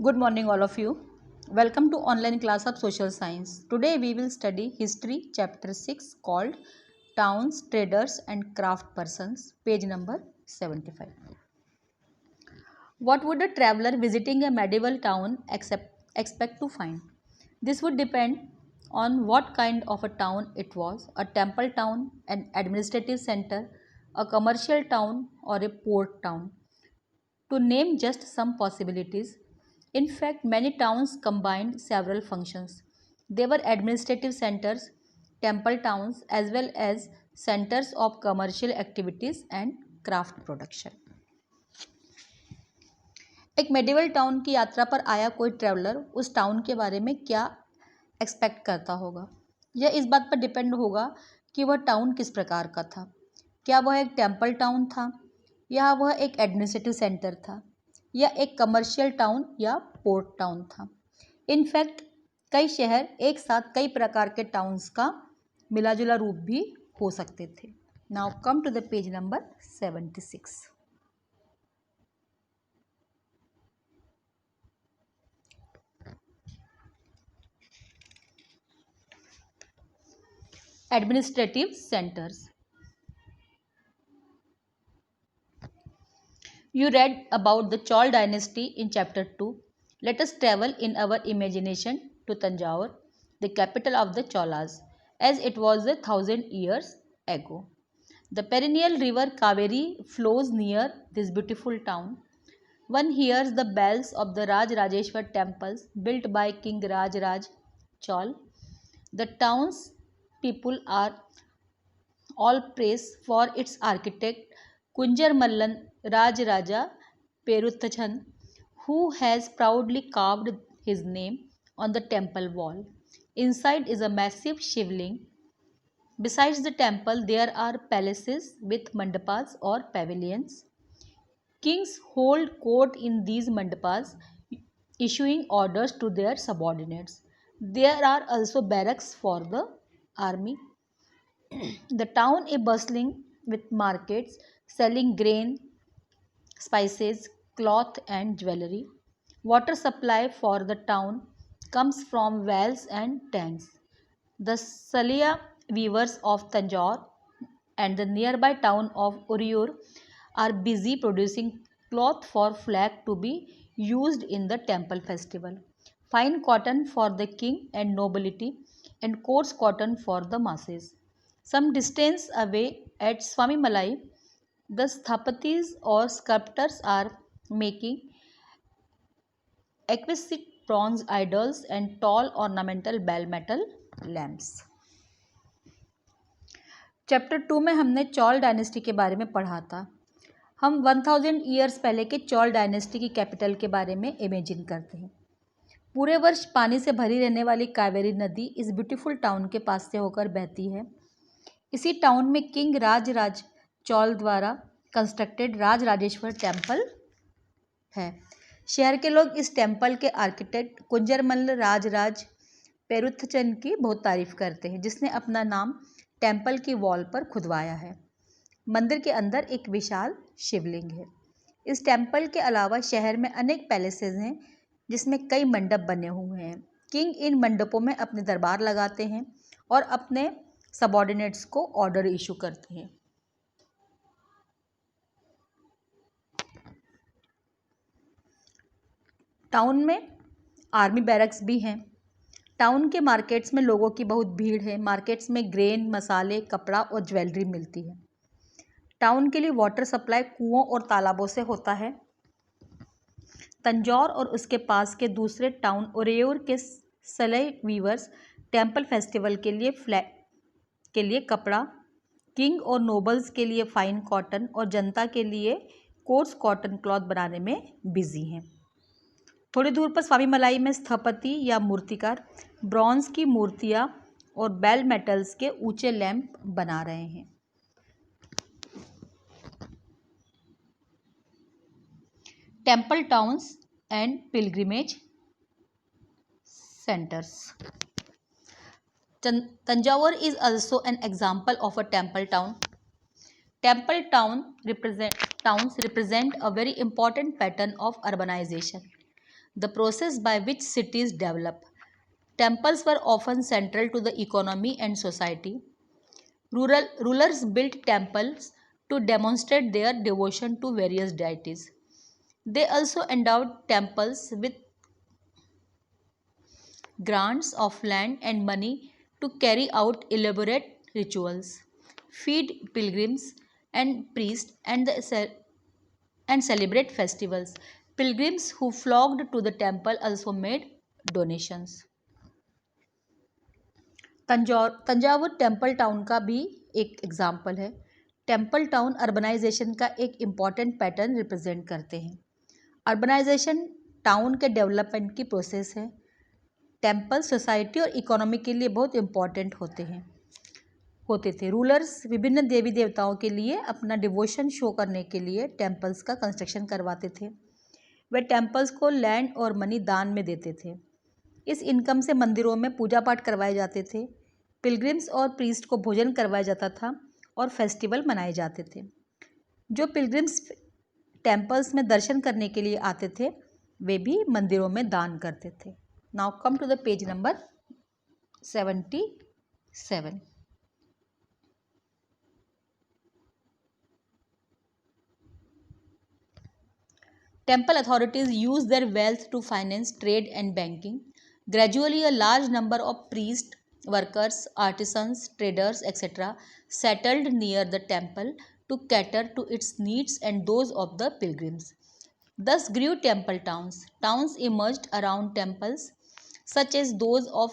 Good morning, all of you. Welcome to online class of social science. Today we will study history chapter 6 called Towns, Traders and Craft Persons, page number 75. What would a traveler visiting a medieval town expect to find? This would depend on what kind of a town it was: a temple town, an administrative center, a commercial town, or a port town. To name just some possibilities, in fact, many towns combined several functions. They were administrative centers, temple towns, as well as centers of commercial activities and craft production. एक medieval town की यात्रा पर आया कोई traveller उस town के बारे में क्या एक्सपेक्ट करता होगा? यह इस बात पर डिपेंड होगा कि वह टाउन किस प्रकार का था। क्या वह एक टेम्पल टाउन था, या वह एक एडमिनिस्ट्रेटिव सेंटर था, या एक कमर्शियल टाउन या पोर्ट टाउन था। इनफैक्ट कई शहर एक साथ कई प्रकार के टाउन्स का मिलाजुला रूप भी हो सकते थे। Now come to the page number 76। Administrative centers. You read about the Chol dynasty in chapter 2. Let us travel in our imagination to Tanjore, the capital of the Cholas, as it was 1,000 years ago. The perennial river Kaveri flows near this beautiful town. One hears the bells of the Rajrajeshwar temples built by King Raj Chol. The town's people are all praised for its architect Kunjar Mallan Rajaraja Peruthachan, who has proudly carved his name on the temple wall. Inside is a massive shivling. Besides the temple, there are palaces with mandapas or pavilions. Kings hold court in these mandapas, issuing orders to their subordinates. There are also barracks for the army. The town is bustling with markets selling grain, spices, cloth, and jewelry. Water supply for the town comes from wells and tanks. The Salia weavers of Tanjore and the nearby town of Uriyur are busy producing cloth for flag to be used in the temple festival, fine cotton for the king and nobility, and coarse cotton for the masses. Some distance away at Swami Malai, the sthapatis or sculptors are making exquisite bronze idols and tall ornamental bell metal lamps. Chapter 2 में हमने चौल dynasty के बारे में पढ़ा था। हम 1000 years पहले के चौल डायनेस्टी की कैपिटल के बारे में इमेजिन करते हैं। पूरे वर्ष पानी से भरी रहने वाली कावेरी नदी इस ब्यूटीफुल टाउन के पास से होकर बहती है। इसी टाउन में किंग राज चौल द्वारा कंस्ट्रक्टेड राजराजेश्वर टेम्पल है। शहर के लोग इस टेम्पल के आर्किटेक्ट कुंजरमल्ल राज पेरुथचंद की बहुत तारीफ करते हैं, जिसने अपना नाम टेम्पल की वॉल पर खुदवाया है। मंदिर के अंदर एक विशाल शिवलिंग है। इस टेम्पल के अलावा शहर में अनेक पैलेसेस हैं, जिसमें कई मंडप बने हुए हैं। किंग इन मंडपों में अपने दरबार लगाते हैं और अपने सबॉर्डिनेट्स को ऑर्डर इशू करते हैं। टाउन में आर्मी बैरक्स भी हैं। टाउन के मार्केट्स में लोगों की बहुत भीड़ है। मार्केट्स में ग्रेन, मसाले, कपड़ा और ज्वेलरी मिलती है। टाउन के लिए वाटर सप्लाई कुओं और तालाबों से होता है। तंजौर और उसके पास के दूसरे टाउन उरेयूर के सलई वीवर्स टेम्पल फेस्टिवल के लिए कपड़ा, किंग और नोबल्स के लिए फाइन कॉटन और जनता के लिए कोर्स कॉटन क्लॉथ बनाने में बिजी हैं। थोड़ी दूर पर स्वामी मलाई में स्थपति या मूर्तिकार ब्रॉन्ज की मूर्तियां और बेल मेटल्स के ऊंचे लैंप बना रहे हैं। Temple towns and pilgrimage centers. Tanjore is also an example of a temple town. Temple towns represent a very important pattern of urbanization. the process by which cities develop. Temples were often central to the economy and society. Rulers built temples to demonstrate their devotion to various deities. They also endowed temples with grants of land and money to carry out elaborate rituals, feed pilgrims and priests, and celebrate festivals. Pilgrims who flocked to the temple also made donations. Thanjavur temple town का भी एक example है. Temple town urbanisation का एक important pattern represent करते हैं. Urbanisation town के development की प्रोसेस है. टेम्पल सोसाइटी और इकोनॉमी के लिए बहुत इम्पॉर्टेंट होते थे. रूलर्स विभिन्न देवी देवताओं के लिए अपना डिवोशन शो करने के लिए टेम्पल्स का कंस्ट्रक्शन करवाते थे. वे टेम्पल्स को लैंड और मनी दान में देते थे. इस इनकम से मंदिरों में पूजा पाठ करवाए जाते थे. पिलग्रिम्स और प्रीस्ट को भोजन करवाया जाता था और फेस्टिवल मनाए जाते थे. जो पिलग्रिम्स टेम्पल्स में दर्शन करने के लिए आते थे वे भी मंदिरों में दान करते थे. Now come to the page number 77. Temple authorities used their wealth to finance trade and banking. Gradually, a large number of priests, workers, artisans, traders, etc. settled near the temple to cater to its needs and those of the pilgrims. Thus grew temple towns. Towns emerged around temples, such as those of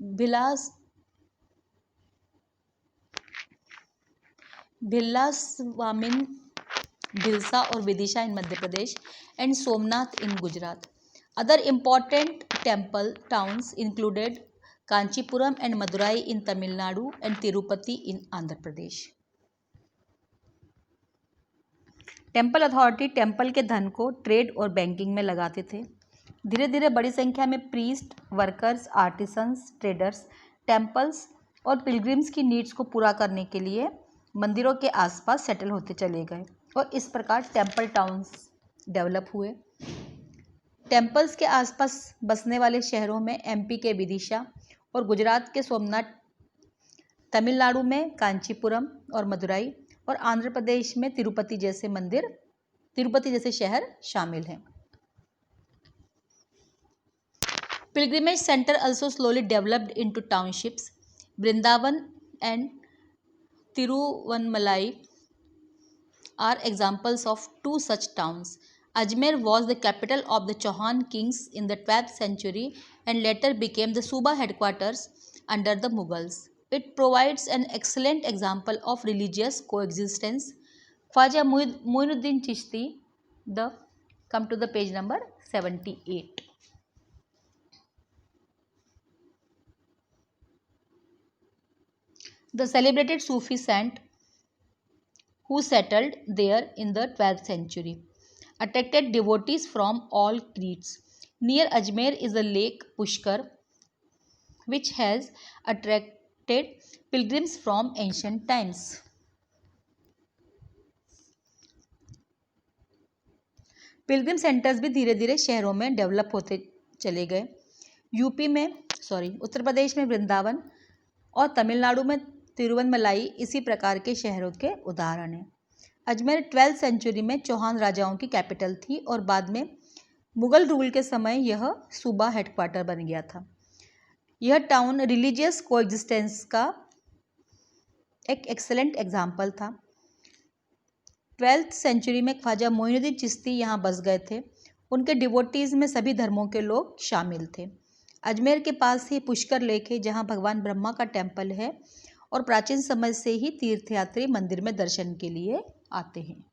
Bhilaswamin, Bhilsa or Vidisha in Madhya Pradesh, and Somnath in Gujarat. Other important temple towns included Kanchipuram and Madurai in Tamil Nadu and Tirupati in Andhra Pradesh. Temple authority temple के धन को trade और banking में लगाते थे. धीरे धीरे बड़ी संख्या में priest, workers, artisans, traders temples और पिलग्रिम्स की नीड्स को पूरा करने के लिए मंदिरों के आसपास सेटल होते चले गए और इस प्रकार टेम्पल टाउन्स डेवलप हुए. टेम्पल्स के आसपास बसने वाले शहरों में एमपी के विदिशा और गुजरात के सोमनाथ, तमिलनाडु में कांचीपुरम और मदुराई और आंध्र प्रदेश में तिरुपति जैसे शहर शामिल हैं. Pilgrimage center also slowly developed into townships. Vrindavan and Tiruvannamalai are examples of two such towns. Ajmer was the capital of the Chauhan kings in the 12th century and later became the Suba headquarters under the Mughals. It provides an excellent example of religious coexistence. Khwaja Muinuddin Chishti, come to the page number 78. The celebrated Sufi saint who settled there in the 12th century attracted devotees from all creeds. Near Ajmer is the lake Pushkar, which has attracted pilgrims from ancient times. Pilgrim centres भी धीरे धीरे शहरों में develop होते चले गए. उत्तर प्रदेश में वृंदावन और तमिलनाडु में तिरुवन्नमलाई इसी प्रकार के शहरों के उदाहरण हैं. अजमेर 12th सेंचुरी में चौहान राजाओं की कैपिटल थी और बाद में मुगल रूल के समय यह सूबा हेडक्वार्टर बन गया था. यह टाउन रिलीजियस कोएग्जिस्टेंस का एक एक्सेलेंट एग्जाम्पल था. 12th सेंचुरी में ख्वाजा मोइनुद्दीन चिश्ती यहाँ बस गए थे. उनके डिवोटीज़ में सभी धर्मों के लोग शामिल थे. अजमेर के पास ही पुष्कर लेक है जहाँ भगवान ब्रह्मा का टेम्पल है और प्राचीन समय से ही तीर्थयात्री मंदिर में दर्शन के लिए आते हैं.